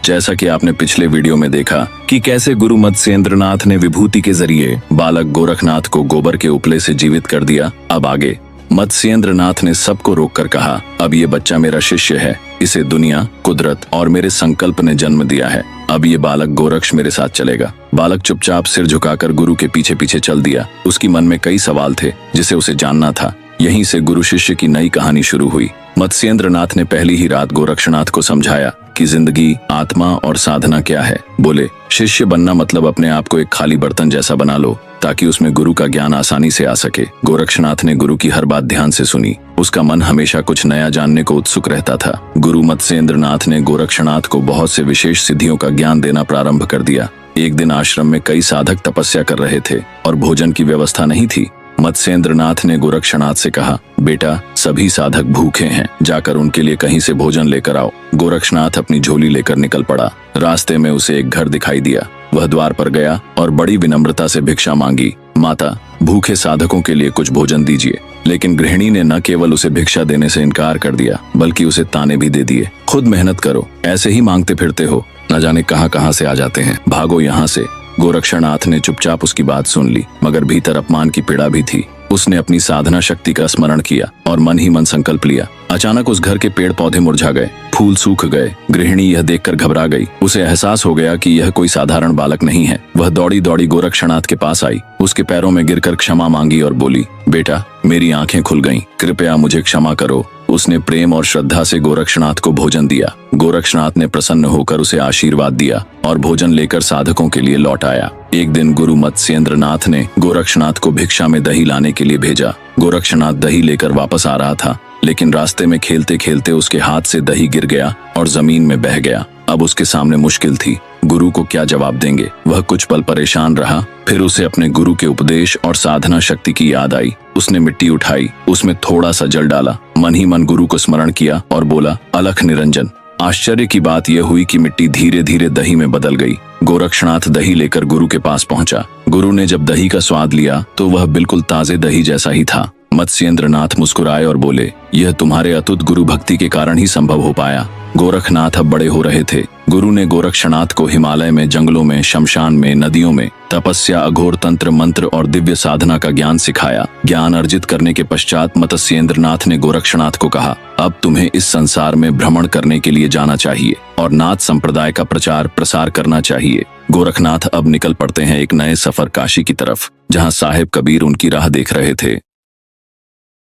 जैसा कि आपने पिछले वीडियो में देखा कि कैसे गुरु मत्स्येंद्रनाथ ने विभूति के जरिए बालक गोरखनाथ को गोबर के उपले से जीवित कर दिया। अब आगे मत्स्येंद्रनाथ ने सबको रोककर कहा, अब ये बच्चा मेरा शिष्य है, इसे दुनिया, कुदरत और मेरे संकल्प ने जन्म दिया है। अब ये बालक गोरक्ष मेरे साथ चलेगा। बालक चुपचाप सिर झुकाकर गुरु के पीछे पीछे चल दिया। उसकी मन में कई सवाल थे जिसे उसे जानना था। यहीं से गुरु शिष्य की नई कहानी शुरू हुई। मत्स्येंद्रनाथ ने पहली ही रात गोरक्षनाथ को समझाया कि जिंदगी, आत्मा और साधना क्या है। बोले, शिष्य बनना मतलब अपने आप को एक खाली बर्तन जैसा बना लो ताकि उसमें गुरु का ज्ञान आसानी से आ सके। गोरक्षनाथ ने गुरु की हर बात ध्यान से सुनी। उसका मन हमेशा कुछ नया जानने को उत्सुक रहता था। गुरु मत्स्येंद्रनाथ ने गोरक्षनाथ को बहुत से विशेष सिद्धियों का ज्ञान देना प्रारंभ कर दिया। एक दिन आश्रम में कई साधक तपस्या कर रहे थे और भोजन की व्यवस्था नहीं थी। मत्स्येंद्रनाथ ने गोरक्षनाथ से कहा, बेटा, सभी साधक भूखे हैं, जाकर उनके लिए कहीं से भोजन लेकर आओ। गोरक्षनाथ अपनी झोली लेकर निकल पड़ा। रास्ते में उसे एक घर दिखाई दिया। वह द्वार पर गया और बड़ी विनम्रता से भिक्षा मांगी। माता, भूखे साधकों के लिए कुछ भोजन दीजिए। लेकिन गृहिणी ने न केवल उसे भिक्षा देने से इनकार कर दिया बल्कि उसे ताने भी दे दिए। खुद मेहनत करो, ऐसे ही मांगते फिरते हो, न जाने कहां कहां से आ जाते हैं, भागो यहाँ से। गोरक्षनाथ ने चुपचाप उसकी बात सुन ली, मगर भीतर अपमान की पीड़ा भी थी। उसने अपनी साधना शक्ति का स्मरण किया और मन ही मन संकल्प लिया। अचानक उस घर के पेड़ पौधे मुरझा गए, फूल सूख गए। गृहिणी यह देखकर घबरा गई। उसे एहसास हो गया कि यह कोई साधारण बालक नहीं है। वह दौड़ी दौड़ी गोरक्षनाथ के पास आई, उसके पैरों में गिरकर क्षमा मांगी और बोली, बेटा, मेरी आंखें खुल गईं, कृपया मुझे क्षमा करो। उसने प्रेम और श्रद्धा से गोरक्षनाथ को भोजन दिया। गोरक्षनाथ ने प्रसन्न होकर उसे आशीर्वाद दिया और भोजन लेकर साधकों के लिए लौट आया। एक दिन गुरु मत्स्येंद्रनाथ ने गोरक्षनाथ को भिक्षा में दही लाने के लिए भेजा। गोरक्षनाथ दही लेकर वापस आ रहा था, लेकिन रास्ते में खेलते खेलते उसके हाथ से दही गिर गया और जमीन में बह गया। अब उसके सामने मुश्किल थी, गुरु को क्या जवाब देंगे। वह कुछ पल परेशान रहा। फिर उसे अपने गुरु के उपदेश और साधना शक्ति की याद आई। उसने मिट्टी उठाई, उसमें थोड़ा सा जल डाला, मन ही मन गुरु को स्मरण किया और बोला, अलख निरंजन। आश्चर्य की बात यह हुई कि मिट्टी धीरे धीरे दही में बदल गई। गोरक्षनाथ दही लेकर गुरु के पास पहुंचा। गुरु ने जब दही का स्वाद लिया तो वह बिल्कुल ताजे दही जैसा ही था। मत्स्येंद्रनाथ मुस्कुराए और बोले, यह तुम्हारे अतुट गुरु भक्ति के कारण ही संभव हो पाया। गोरखनाथ अब बड़े हो रहे थे। गुरु ने गोरक्षनाथ को हिमालय में, जंगलों में, शमशान में, नदियों में तपस्या, अघोर तंत्र, मंत्र और दिव्य साधना का ज्ञान सिखाया। ज्ञान अर्जित करने के पश्चात मत्स्येंद्रनाथ ने गोरक्षनाथ को कहा, अब तुम्हें इस संसार में भ्रमण करने के लिए जाना चाहिए और नाथ संप्रदाय का प्रचार प्रसार करना चाहिए। गोरखनाथ अब निकल पड़ते हैं एक नए सफर काशी की तरफ, जहाँ साहिब कबीर उनकी राह देख रहे थे।